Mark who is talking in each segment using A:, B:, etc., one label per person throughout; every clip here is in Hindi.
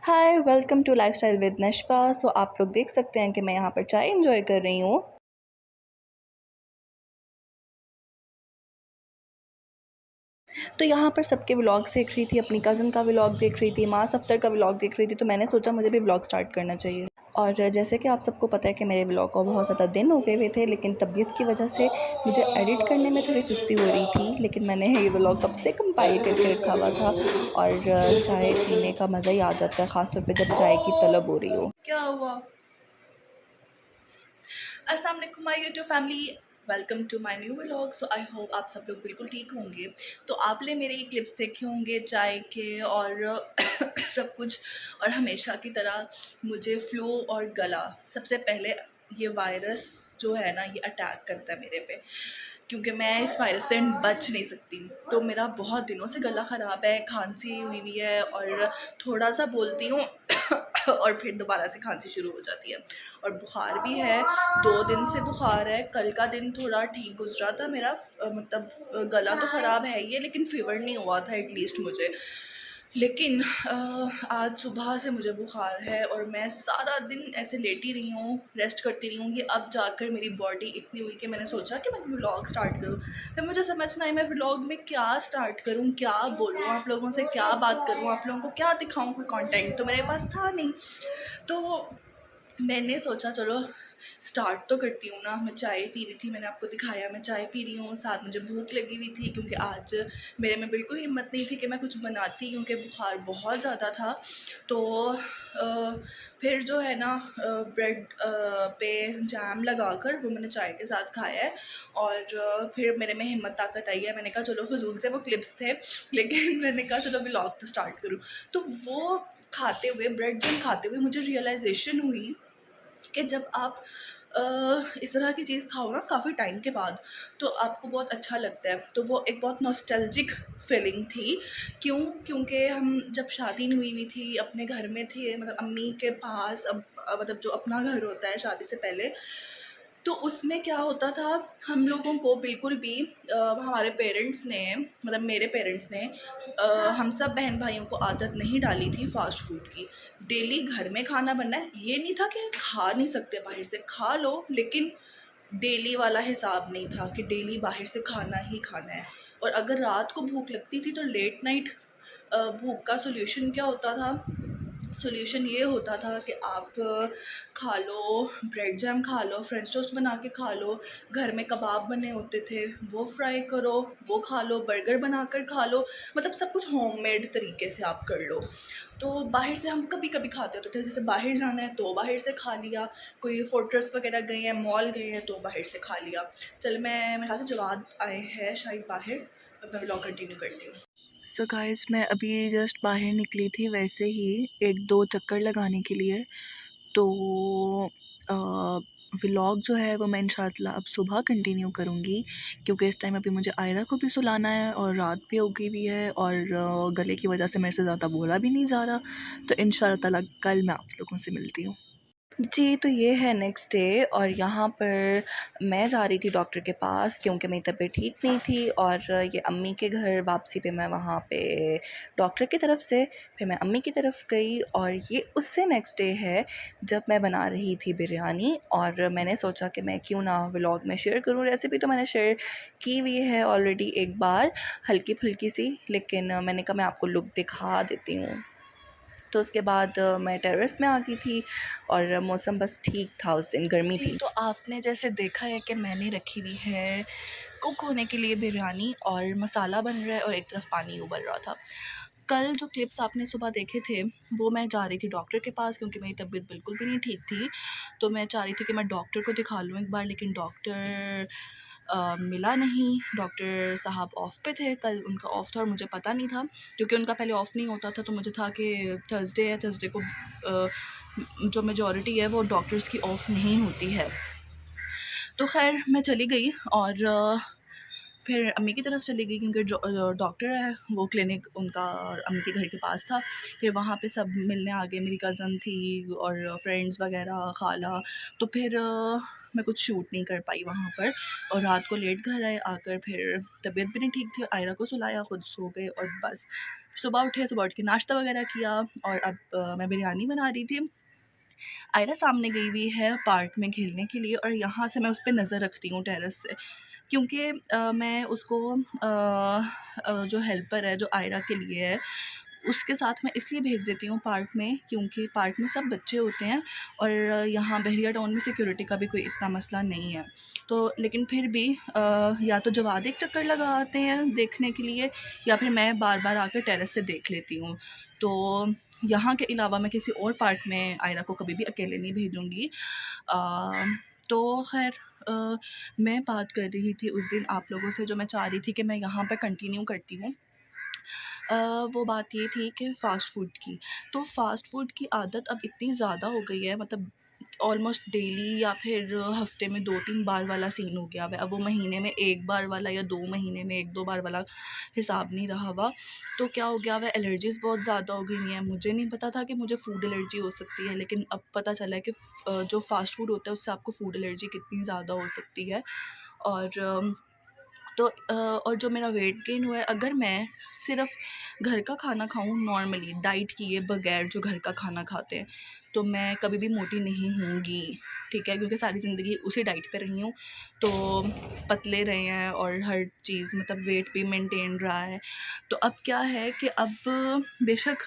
A: Hi welcome to lifestyle with Nashfa. So आप लोग देख सकते हैं कि मैं यहाँ पर चाय एंजॉय कर रही हूँ। तो यहाँ पर सबके व्लॉग्स देख रही थी, अपनी कज़न का व्लॉग देख रही थी, मास अफ्तर का व्लॉग देख रही थी, तो मैंने सोचा मुझे भी व्लॉग स्टार्ट करना चाहिए। और जैसे कि आप सबको पता है कि मेरे व्लॉग को बहुत ज़्यादा दिन हो गए हुए थे, लेकिन तबीयत की वजह से मुझे एडिट करने में थोड़ी सुस्ती हो रही थी, लेकिन मैंने ये व्लॉग कब से कंपाइल करके रखा हुआ था। और चाय पीने का मज़ा ही आ जाता है, ख़ास तौर पे जब चाय की तलब हो रही हो।
B: क्या हुआ? अस्सलाम वालेकुम my YouTube family, welcome to my new vlog. So I hope आप सब लोग बिल्कुल ठीक होंगे। तो आपने मेरे ये क्लिप्स देखे होंगे चाय के और सब कुछ। और हमेशा की तरह मुझे फ्लू और गला, सबसे पहले ये वायरस जो है ना, ये अटैक करता है मेरे पे, क्योंकि मैं इस वायरस से बच नहीं सकती। तो मेरा बहुत दिनों से गला ख़राब है, खांसी हुई हुई है, और थोड़ा सा बोलती हूँ और फिर दोबारा से खांसी शुरू हो जाती है, और बुखार भी है। 2 दिन से बुखार है। कल का दिन थोड़ा ठीक गुजरा था मेरा, मतलब गला तो ख़राब है ही है, लेकिन फीवर नहीं हुआ था एटलीस्ट मुझे। लेकिन आज सुबह से मुझे बुखार है और मैं सारा दिन ऐसे लेटी रही हूँ, रेस्ट करती रही हूँ। ये अब जाकर मेरी बॉडी इतनी हुई कि मैंने सोचा कि मैं व्लॉग स्टार्ट करूँ। फिर मुझे समझ ना आई मैं व्लॉग में क्या स्टार्ट करूँ, क्या बोलूँ, आप लोगों से क्या बात करूँ, आप लोगों को क्या दिखाऊँ। कोई कंटेंट तो मेरे पास था नहीं। तो मैंने सोचा चलो स्टार्ट तो करती हूँ ना। मैं चाय पी रही थी, मैंने आपको दिखाया मैं चाय पी रही हूँ, साथ मुझे भूख लगी हुई थी, क्योंकि आज मेरे में बिल्कुल हिम्मत नहीं थी कि मैं कुछ बनाती, क्योंकि बुखार बहुत ज़्यादा था। तो फिर जो है ना, ब्रेड पे जैम लगाकर वो मैंने चाय के साथ खाया है। और फिर मेरे में हिम्मत ताकत आई है। मैंने कहा चलो, फजूल से वो क्लिप्स थे, लेकिन मैंने कहा चलो व्लॉग तो स्टार्ट करूँ। तो वो खाते हुए, ब्रेड जैम खाते हुए मुझे रियलाइजेशन हुई कि जब आप इस तरह की चीज़ खाओ ना काफ़ी टाइम के बाद, तो आपको बहुत अच्छा लगता है। तो वो एक बहुत नॉस्टैल्जिक फीलिंग थी। क्यों? क्योंकि हम जब शादी नहीं हुई हुई थी, अपने घर में थे, मतलब अम्मी के पास, अब मतलब जो अपना घर होता है शादी से पहले, तो उसमें क्या होता था, हम लोगों को बिल्कुल भी हमारे पेरेंट्स ने, मतलब मेरे पेरेंट्स ने, हम सब बहन भाइयों को आदत नहीं डाली थी फ़ास्ट फूड की। डेली घर में खाना बनना है, ये नहीं था कि खा नहीं सकते बाहर से, खा लो, लेकिन डेली वाला हिसाब नहीं था कि डेली बाहर से खाना ही खाना है। और अगर रात को भूख लगती थी तो लेट नाइट भूख का सॉल्यूशन क्या होता था? सॉल्यूशन ये होता था कि आप खा लो, ब्रेड जैम खा लो, फ्रेंच टोस्ट बना के खा लो, घर में कबाब बने होते थे वो फ्राई करो, वो खा लो, बर्गर बनाकर खा लो, मतलब सब कुछ होममेड तरीके से आप कर लो। तो बाहर से हम कभी कभी खाते होते थे, जैसे बाहर जाना है तो बाहर से खा लिया, कोई फोर्ट्रेस वगैरह गए हैं, मॉल गए हैं, तो बाहर से खा लिया। चल, मैं मेरे ख्याल से जवाब आए हैं शायद बाहर, अब मैं व्लॉग कंटिन्यू करती हूँ।
A: सो गाइस, मैं अभी जस्ट बाहर निकली थी, वैसे ही एक दो चक्कर लगाने के लिए। तो व्लॉग जो है वो मैं इंशाल्लाह अब सुबह कंटिन्यू करूँगी, क्योंकि इस टाइम अभी मुझे आयरा को भी सुलाना है और रात भी हो गई हुई है, और गले की वजह से मेरे से ज़्यादा बोला भी नहीं जा रहा। तो इंशाल्लाह ताला कल मैं आप लोगों से मिलती हूँ। जी, तो ये है नेक्स्ट डे, और यहाँ पर मैं जा रही थी डॉक्टर के पास, क्योंकि मेरी तबीयत ठीक नहीं थी। और ये अम्मी के घर वापसी पे मैं वहाँ पे डॉक्टर की तरफ से फिर मैं अम्मी की तरफ गई। और ये उससे नेक्स्ट डे है जब मैं बना रही थी बिरयानी, और मैंने सोचा कि मैं क्यों ना व्लॉग में शेयर करूँ। रेसिपी तो मैंने शेयर की हुई है ऑलरेडी एक बार, हल्की फुल्की सी, लेकिन मैंने कहा मैं आपको लुक दिखा देती हूँ। तो उसके बाद मैं टेरेस में आ गई थी, और मौसम बस ठीक था, उस दिन गर्मी
B: जी,
A: थी।
B: तो आपने जैसे देखा है कि मैंने रखी हुई है कुक होने के लिए बिरयानी, और मसाला बन रहा है और एक तरफ पानी उबल रहा था। कल जो क्लिप्स आपने सुबह देखे थे, वो मैं जा रही थी डॉक्टर के पास, क्योंकि मेरी तबीयत बिल्कुल भी नहीं ठीक थी। तो मैं चाह रही थी कि मैं डॉक्टर को दिखा लूँ एक बार, लेकिन डॉक्टर मिला नहीं। डॉक्टर साहब ऑफ़ पे थे, कल उनका ऑफ़ था और मुझे पता नहीं था, क्योंकि उनका पहले ऑफ़ नहीं होता था। तो मुझे था कि थर्सडे है, थर्सडे को जो मेजॉरिटी है वो डॉक्टर्स की ऑफ़ नहीं होती है। तो ख़ैर मैं चली गई, और फिर अम्मी की तरफ चली गई क्योंकि डॉक्टर है वो क्लिनिक उनका अम्मी के घर के पास था। फिर वहाँ पे सब मिलने आ गए, मेरी कज़न थी और फ्रेंड्स वगैरह, खाला। तो फिर मैं कुछ शूट नहीं कर पाई वहाँ पर और रात को लेट घर आए। आकर फिर तबीयत भी नहीं ठीक थी, आयरा को सुलाया, खुद सो गए और बस। सुबह उठे, सुबह उठ के नाश्ता वगैरह किया और अब मैं बिरयानी बना रही थी। आयरा सामने गई हुई है पार्क में खेलने के लिए और यहाँ से मैं उस पे नज़र रखती हूँ टेरेस से, क्योंकि मैं उसको जो हेल्पर है जो आयरा के लिए है उसके साथ मैं इसलिए भेज देती हूँ पार्क में, क्योंकि पार्क में सब बच्चे होते हैं और यहाँ बहरिया टाउन में सिक्योरिटी का भी कोई इतना मसला नहीं है। तो लेकिन फिर भी या तो जवाद एक चक्कर लगा आते हैं देखने के लिए या फिर मैं बार बार आकर टेरेस से देख लेती हूँ। तो यहाँ के अलावा मैं किसी और पार्क में आयरा को कभी भी अकेले नहीं भेजूँगी। अ, तो ख़ैर मैं बात कर रही थी उस दिन आप लोगों से, जो मैं चाह रही थी कि मैं यहाँ पे कंटिन्यू करती हूँ। अ, वो बात ये थी कि फ़ास्ट फ़ूड की। तो फ़ास्ट फ़ूड की आदत अब इतनी ज़्यादा हो गई है, मतलब ऑलमोस्ट डेली या फिर हफ़्ते में 2-3 बार वाला सीन हो गया हुआ है। अब वो महीने में 1 बार वाला या 2 महीने में 1-2 बार वाला हिसाब नहीं रहा हुआ। तो क्या हो गया हुआ है, एलर्जीज़ बहुत ज़्यादा हो गई हैं। मुझे नहीं पता था कि मुझे फ़ूड एलर्जी हो सकती है, लेकिन अब पता चला है कि जो फ़ास्ट फ़ूड होता है उससे आपको फ़ूड एलर्जी कितनी ज़्यादा हो सकती है। और तो और जो मेरा वेट गेन हुआ है, अगर मैं सिर्फ़ घर का खाना खाऊँ नॉर्मली डाइट किए बगैर, जो घर का खाना खाते हैं, तो मैं कभी भी मोटी नहीं होंगी, ठीक है? क्योंकि सारी ज़िंदगी उसी डाइट पे रही हूँ, तो पतले रहे हैं और हर चीज़ मतलब वेट भी मेंटेन रहा है। तो अब क्या है कि अब बेशक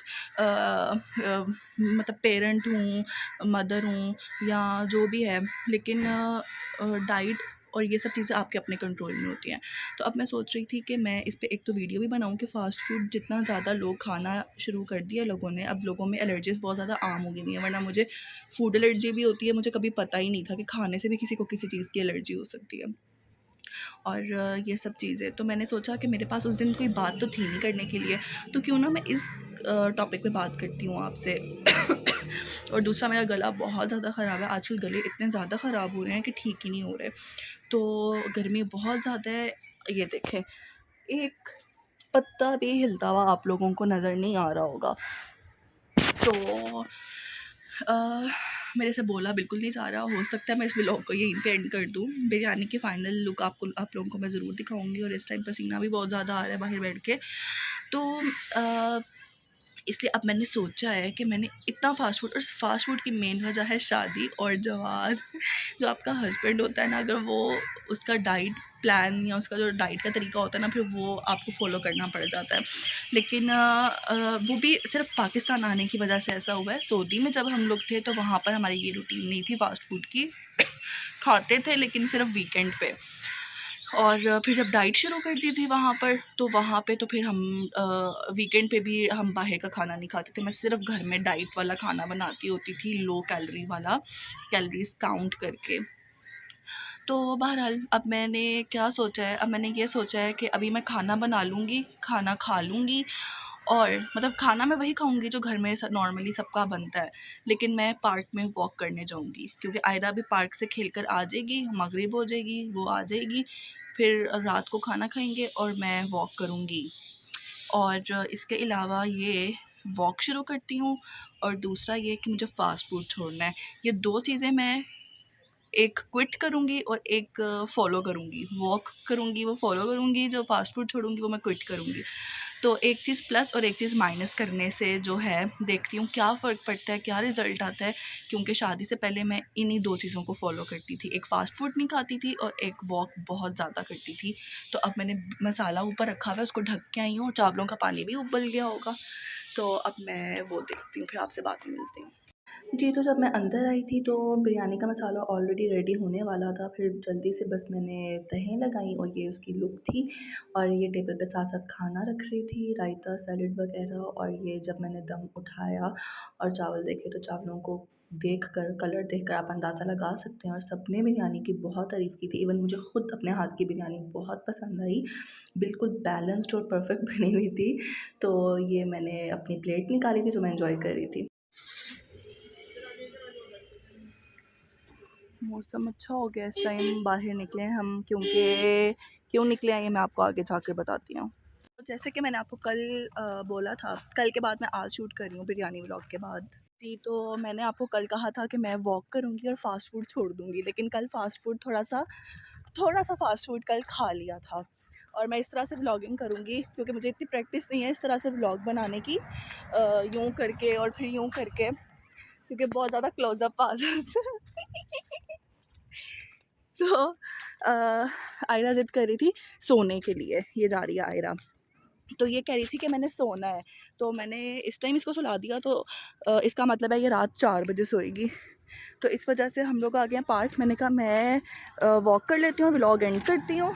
B: मतलब पेरेंट हूँ, मदर हूँ या जो भी है, लेकिन डाइट और ये सब चीज़ें आपके अपने कंट्रोल में होती हैं। तो अब मैं सोच रही थी कि मैं इस पे एक तो वीडियो भी बनाऊँ कि फ़ास्ट फूड जितना ज़्यादा लोग खाना शुरू कर दिया लोगों ने, अब लोगों में एलर्जीज़ बहुत ज़्यादा आम हो गई हैं। वरना मुझे फूड एलर्जी भी होती है, मुझे कभी पता ही नहीं था कि खाने से भी किसी को किसी चीज़ की एलर्जी हो सकती है। और ये सब चीज़ें, तो मैंने सोचा कि मेरे पास उस दिन कोई बात तो थी नहीं करने के लिए, तो क्यों ना मैं इस टॉपिक पे बात करती हूँ आपसे। और दूसरा, मेरा गला बहुत ज़्यादा ख़राब है आजकल, गले इतने ज़्यादा ख़राब हो रहे हैं कि ठीक ही नहीं हो रहे। तो गर्मी बहुत ज़्यादा है, ये देखें एक पत्ता भी हिलता हुआ आप लोगों को नज़र नहीं आ रहा होगा। तो अ, मेरे से बोला बिल्कुल नहीं जा रहा, हो सकता है मैं इस व्लॉग को यहीं पे एंड कर दूँ। बिरयानी की फ़ाइनल लुक आप लोगों को मैं ज़रूर दिखाऊँगी और इस टाइम पसीना भी बहुत ज़्यादा आ रहा है बाहर बैठ के। तो अ, इसलिए अब मैंने सोचा है कि मैंने इतना फ़ास्ट फ़ूड की मेन वजह है शादी और जवान। जो आपका हस्बैंड होता है ना, अगर वो उसका डाइट प्लान या उसका जो डाइट का तरीका होता है ना, फिर वो आपको फ़ॉलो करना पड़ जाता है। लेकिन वो भी सिर्फ़ पाकिस्तान आने की वजह से ऐसा हुआ है। सऊदी में जब हम लोग थे तो वहाँ पर हमारी ये रूटीन नहीं थी फ़ास्ट फ़ूड की। खाते थे लेकिन सिर्फ़ वीकेंड पे। और फिर जब डाइट शुरू कर दी थी वहाँ पे तो फिर हम वीकेंड पे भी हम बाहर का खाना नहीं खाते थे। मैं सिर्फ़ घर में डाइट वाला खाना बनाती होती थी, लो कैलोरी वाला, कैलोरीज़ काउंट करके। तो बहरहाल अब मैंने क्या सोचा है, अब मैंने ये सोचा है कि अभी मैं खाना बना लूँगी, खाना खा लूँगी और मतलब खाना मैं वही खाऊँगी जो घर में स नॉर्मली सबका बनता है। लेकिन मैं पार्क में वॉक करने जाऊँगी क्योंकि आयरा भी पार्क से खेल कर आ जाएगी, मगरिब हो जाएगी, वो आ जाएगी, फिर रात को खाना खाएँगे और मैं वॉक करूँगी। और इसके अलावा ये वॉक शुरू करती हूँ और दूसरा ये कि मुझे फ़ास्ट फूड छोड़ना है। ये 2 चीज़ें मैं, एक क्विट करूँगी और एक फ़ॉलो करूँगी। वॉक करूँगी, वो फ़ॉलो करूँगी, जो फ़ास्ट फूड छोड़ूँगी वो मैं क्विट करूँगी। तो एक चीज़ प्लस और एक चीज़ माइनस करने से जो है, देखती हूँ क्या फ़र्क पड़ता है, क्या रिज़ल्ट आता है। क्योंकि शादी से पहले मैं इन्हीं 2 चीज़ों को फ़ॉलो करती थी। एक फ़ास्ट फूड नहीं खाती थी और एक वॉक बहुत ज़्यादा करती थी। तो अब मैंने मसाला ऊपर रखा हुआ है, उसको ढक के आई हूँ और चावलों का पानी भी उबल गया होगा। तो अब मैं वो देखती हूँ, फिर आपसे बाद में मिलती हूँ। जी, तो जब मैं अंदर आई थी तो बिरयानी का मसाला ऑलरेडी रेडी होने वाला था, फिर जल्दी से बस मैंने तहें लगाई और ये उसकी लुक थी। और ये टेबल पे साथ-साथ खाना रख रही थी, रायता, सैलेड वग़ैरह। और ये जब मैंने दम उठाया और चावल देखे तो चावलों को देखकर, कलर देखकर आप अंदाज़ा लगा सकते हैं, और सबने बिरयानी की बहुत तारीफ़ की थी। इवन मुझे खुद अपने हाथ की बिरयानी बहुत पसंद आई, बिल्कुल बैलेंस्ड और परफ़ेक्ट बनी हुई थी। तो ये मैंने अपनी प्लेट निकाली थी जो मैं एन्जॉय कर रही थी। मौसम अच्छा हो गया, इस टाइम बाहर निकले हम क्योंकि
A: क्यों निकले हैं ये मैं आपको आगे जाकर बताती हूँ। तो जैसे कि मैंने आपको कल बोला था, कल के बाद मैं आज शूट कर रही हूँ बिरयानी व्लॉग के बाद। जी, तो मैंने आपको कल कहा था कि मैं वॉक करूँगी और फ़ास्ट फूड छोड़ दूँगी, लेकिन कल फ़ास्ट फूड थोड़ा सा फ़ास्ट फूड कल खा लिया था। और मैं इस तरह से व्लॉगिंग करूँगी क्योंकि मुझे इतनी प्रैक्टिस नहीं है इस तरह से व्लॉग बनाने की, यूँ करके और फिर यूँ करके, क्योंकि बहुत ज़्यादा क्लोज़अप आ जाता है। तो आयरा ज़िद कर रही थी सोने के लिए, ये जा रही है आयरा, तो ये कह रही थी कि मैंने सोना है, तो मैंने इस टाइम इसको सुला दिया, तो इसका मतलब है ये रात 4 बजे सोएगी। तो इस वजह से हम लोग आ गए हैं पार्क। मैंने कहा मैं वॉक कर लेती हूँ, व्लॉग एंड करती हूँ।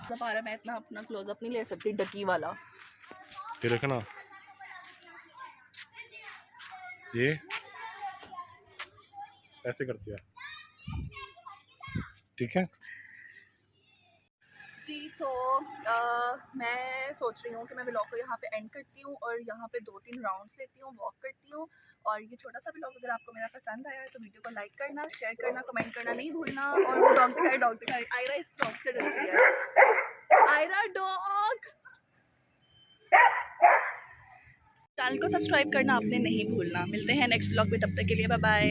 A: दोबारा मैं इतना अपना क्लोज़अप नहीं ले सकती डकी वाला।
C: ये रखना, ये ऐसे करती है, ठीक है
A: जी, तो मैं सोच रही हूँ कि मैं व्लॉग को यहाँ पे एंड करती हूँ और यहाँ पे 2-3 राउंड्स लेती हूँ, वॉक करती हूँ। और ये छोटा सा व्लॉग अगर आपको मेरा पसंद आया है तो वीडियो को लाइक करना, शेयर करना, कमेंट करना नहीं भूलना। और वो डॉग दिखाए, आयरा इस डॉग से डरती है। आयरा डॉग। चैनल को सब्सक्राइब करना आपने नहीं भूलना। मिलते हैं नेक्स्ट व्लॉग में, तब तक के लिए बाय बाय।